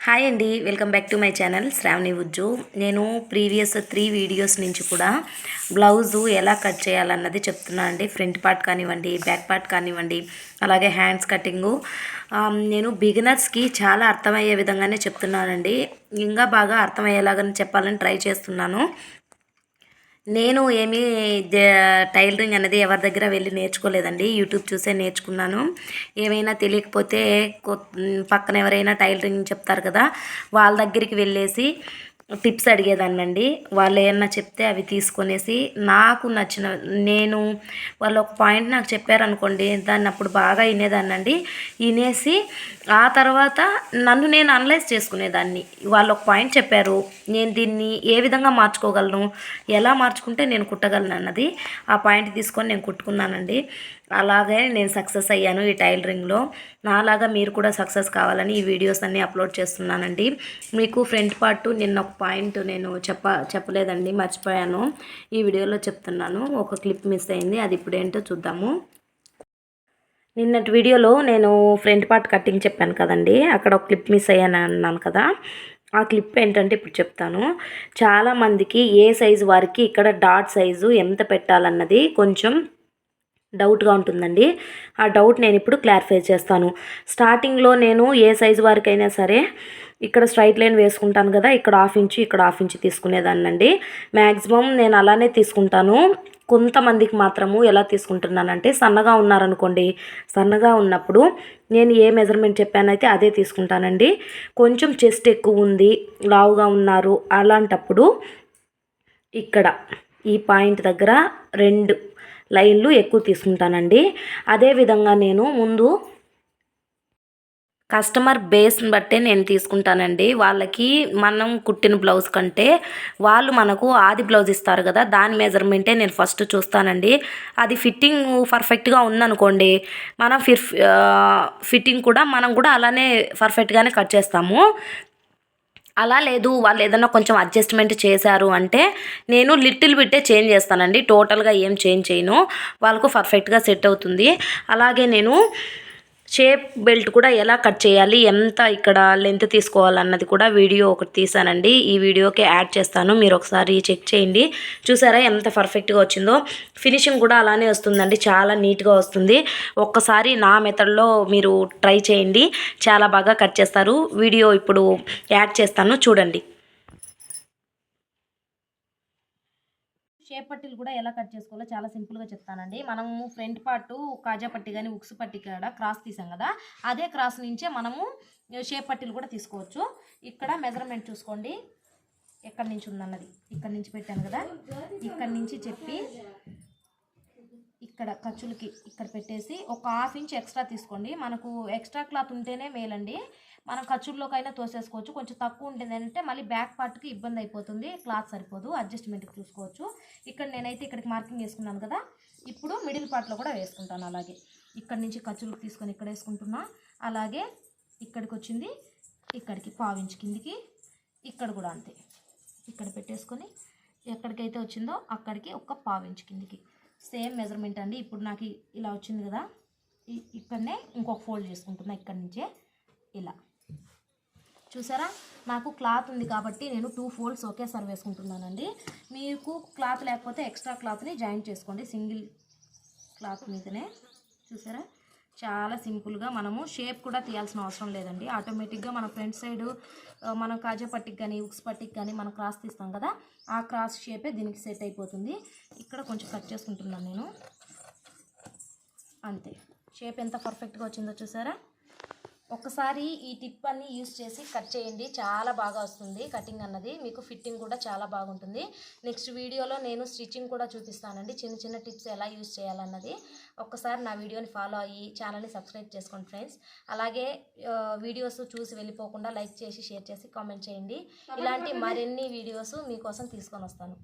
Hi అండి, welcome back to my channel Shravani Ujju. నేను previous 3 videos నుంచి కూడా బ్లౌజు ఎలా కట్ చేయాలన్నది చెప్తున్నాను అండి. ఫ్రంట్ పార్ట్ కానివ్వండి, బ్యాక్ పార్ట్ కానివ్వండి, అలాగే హ్యాండ్స్ కటింగు. నేను బిగినర్స్కి చాలా అర్థమయ్యే విధంగానే చెప్తున్నానండి. ఇంకా బాగా అర్థమయ్యేలాగానే చెప్పాలని ట్రై చేస్తున్నాను. నేను ఏమీ టైలరింగ్ అనేది ఎవరి దగ్గర వెళ్ళి నేర్చుకోలేదండి. యూట్యూబ్ చూసే నేర్చుకున్నాను. ఏమైనా తెలియకపోతే పక్కన ఎవరైనా టైలరింగ్ చెప్తారు కదా, వాళ్ళ దగ్గరికి వెళ్ళేసి టిప్స్ అడిగేదాన్నండి. వాళ్ళు ఏమన్నా చెప్తే అవి తీసుకొనేసి నాకు నచ్చిన వాళ్ళు ఒక పాయింట్ నాకు చెప్పారనుకోండి, దాన్ని అప్పుడు బాగా వినేదాన్నండి. వినేసి ఆ తర్వాత నన్ను నేను అనలైజ్ చేసుకునేదాన్ని. వాళ్ళు ఒక పాయింట్ చెప్పారు, నేను దీన్ని ఏ విధంగా మార్చుకోగలను, ఎలా మార్చుకుంటే నేను కుట్టగలను అన్నది ఆ పాయింట్ తీసుకొని నేను కుట్టుకున్నానండి. అలాగే నేను సక్సెస్ అయ్యాను ఈ టైలరింగ్లో. నాలాగా మీరు కూడా సక్సెస్ కావాలని ఈ వీడియోస్ అన్నీ అప్లోడ్ చేస్తున్నానండి. మీకు ఫ్రంట్ పార్ట్ నిన్న ఒక పాయింట్ నేను చెప్పలేదండి, మర్చిపోయాను. ఈ వీడియోలో చెప్తున్నాను. ఒక క్లిప్ మిస్ అయింది, అది ఇప్పుడు ఏంటో చూద్దాము. నిన్నటి వీడియోలో నేను ఫ్రంట్ పార్ట్ కటింగ్ చెప్పాను కదండి, అక్కడ ఒక క్లిప్ మిస్ అయ్యాను అన్నాను కదా. ఆ క్లిప్ ఏంటంటే ఇప్పుడు చెప్తాను. చాలామందికి ఏ సైజు వారికి ఇక్కడ డాట్ సైజు ఎంత పెట్టాలన్నది కొంచెం డౌట్గా ఉంటుందండి. ఆ డౌట్ నేను ఇప్పుడు క్లారిఫై చేస్తాను. స్టార్టింగ్లో నేను ఏ సైజు వారికైనా సరే ఇక్కడ స్ట్రైట్ లైన్ వేసుకుంటాను కదా, ఇక్కడ 1/2 ఇంచు ఇక్కడ 1/2 ఇంచు తీసుకునేదాన్నండి. మ్యాక్సిమం నేను అలానే తీసుకుంటాను. కొంతమందికి మాత్రము ఎలా తీసుకుంటున్నానంటే, సన్నగా ఉన్నారనుకోండి, సన్నగా ఉన్నప్పుడు నేను ఏ మెజర్మెంట్ చెప్పానైతే అదే తీసుకుంటానండి. కొంచెం చెస్ట్ ఎక్కువ ఉంది, లావుగా ఉన్నారు, అలాంటప్పుడు ఇక్కడ ఈ పాయింట్ దగ్గర 2 లైన్లు ఎక్కువ తీసుకుంటానండి. అదేవిధంగా నేను ముందు కస్టమర్ బేస్ని బట్టే నేను తీసుకుంటానండి. వాళ్ళకి మనం కుట్టిన బ్లౌజ్ కంటే వాళ్ళు మనకు ఆది బ్లౌజ్ ఇస్తారు కదా, దాని మెజర్మెంటే నేను ఫస్ట్ చూస్తానండి. అది ఫిట్టింగ్ పర్ఫెక్ట్గా ఉందనుకోండి, మనం ఫిట్టింగ్ కూడా మనం కూడా అలానే పర్ఫెక్ట్గానే కట్ చేస్తాము. అలా లేదు, వాళ్ళు ఏదైనా కొంచెం అడ్జస్ట్మెంట్ చేశారు అంటే నేను లిటిల్ బిట్టే చేంజ్ చేస్తానండి. టోటల్గా ఏం చేంజ్ చేయను, వాళ్ళకు పర్ఫెక్ట్గా సెట్ అవుతుంది. అలాగే నేను షేప్ బెల్ట్ కూడా ఎలా కట్ చేయాలి, ఎంత ఇక్కడ లెంత్ తీసుకోవాలన్నది కూడా వీడియో ఒకటి తీసానండి. ఈ వీడియోకి యాడ్ చేస్తాను, మీరు ఒకసారి చెక్ చేయండి. చూసారా ఎంత పర్ఫెక్ట్గా వచ్చిందో. ఫినిషింగ్ కూడా అలానే వస్తుందండి, చాలా నీట్గా వస్తుంది. ఒక్కసారి నా మెథడ్లో మీరు ట్రై చేయండి, చాలా బాగా కట్ చేస్తారు. వీడియో ఇప్పుడు యాడ్ చేస్తాను, చూడండి. షేప్ పట్టీలు కూడా ఎలా కట్ చేసుకోవాలో చాలా సింపుల్గా చెప్తానండి. మనము ఫ్రంట్ పార్ట్ కాజా పట్టి కానీ ఉక్స్ పట్టి కాడ క్రాస్ తీసాం కదా, అదే క్రాస్ నుంచే మనము షేప్ పట్టీలు కూడా తీసుకోవచ్చు. ఇక్కడ మెజర్మెంట్ చూసుకోండి, ఎక్కడి నుంచి ఉందన్నది ఇక్కడి నుంచి పెట్టాను కదా, ఇక్కడి నుంచి చెప్పి ఇక్కడ ఖర్చులకి ఇక్కడ పెట్టేసి ఒక 1/2 ఇంచ్ ఎక్స్ట్రా తీసుకోండి. మనకు ఎక్స్ట్రా క్లాత్ ఉంటేనే మేలండి, మనం ఖర్చుల్లోకైనా తోసేసుకోవచ్చు. కొంచెం తక్కువ ఉంటుంది అంటే మళ్ళీ బ్యాక్ పార్ట్కి ఇబ్బంది అయిపోతుంది, క్లాత్ సరిపోదు, అడ్జస్ట్మెంట్కి చూసుకోవచ్చు. ఇక్కడ నేనైతే ఇక్కడికి మార్కింగ్ వేసుకున్నాను కదా, ఇప్పుడు మిడిల్ పార్ట్లో కూడా వేసుకుంటాను. అలాగే ఇక్కడ నుంచి ఖర్చులకు తీసుకొని ఇక్కడ వేసుకుంటున్నా. అలాగే ఇక్కడికి వచ్చింది, ఇక్కడికి 1/4 ఇంచ్ కిందికి, ఇక్కడ కూడా అంతే, ఇక్కడ పెట్టేసుకొని ఎక్కడికైతే వచ్చిందో అక్కడికి ఒక 1/4 ఇంచ్ కిందికి సేమ్ మెజర్మెంట్ అండి. ఇప్పుడు నాకు ఇలా వచ్చింది కదా, ఇక్కడనే ఇంకొక ఫోల్డ్ చేసుకుంటున్నా, ఇక్కడి నుంచే ఇలా. చూసారా, నాకు క్లాత్ ఉంది కాబట్టి నేను 2 ఫోల్డ్స్ ఒకేసారి వేసుకుంటున్నానండి. మీకు క్లాత్ లేకపోతే ఎక్స్ట్రా క్లాత్ని జాయింట్ చేసుకోండి సింగిల్ క్లాత్ మీదనే. చూసారా, చాలా సింపుల్గా మనము షేప్ కూడా తీయాల్సిన అవసరం లేదండి. ఆటోమేటిక్గా మన ఫ్రంట్ సైడ్ మనం కాజా పట్టికి కానీ ఉక్స్ పట్టికి కానీ మనం క్రాస్ తీస్తాం కదా, ఆ క్రాస్ షేపే దీనికి సెట్ అయిపోతుంది. ఇక్కడ కొంచెం కట్ చేసుకుంటున్నాను నేను, అంతే. షేప్ ఎంత పర్ఫెక్ట్గా వచ్చిందో చూసారా. ఒకసారి ఈ టిప్ అన్ని యూస్ చేసి కట్ చేయండి, చాలా బాగా వస్తుంది కటింగ్ అన్నది. మీకు ఫిట్టింగ్ కూడా చాలా బాగుంటుంది. నెక్స్ట్ వీడియోలో నేను స్టిచ్చింగ్ కూడా చూపిస్తానండి, చిన్న చిన్న టిప్స్ ఎలా యూస్ చేయాలన్నది. ఒక్కసారి నా వీడియోని ఫాలో అయ్యి ఛానల్ని సబ్స్క్రైబ్ చేసుకోండి ఫ్రెండ్స్. అలాగే వీడియోస్ చూసి వెళ్ళిపోకుండా లైక్ చేసి, షేర్ చేసి, కామెంట్ చేయండి. ఇలాంటి మరిన్ని వీడియోస్ మీకోసం తీసుకొని వస్తాను.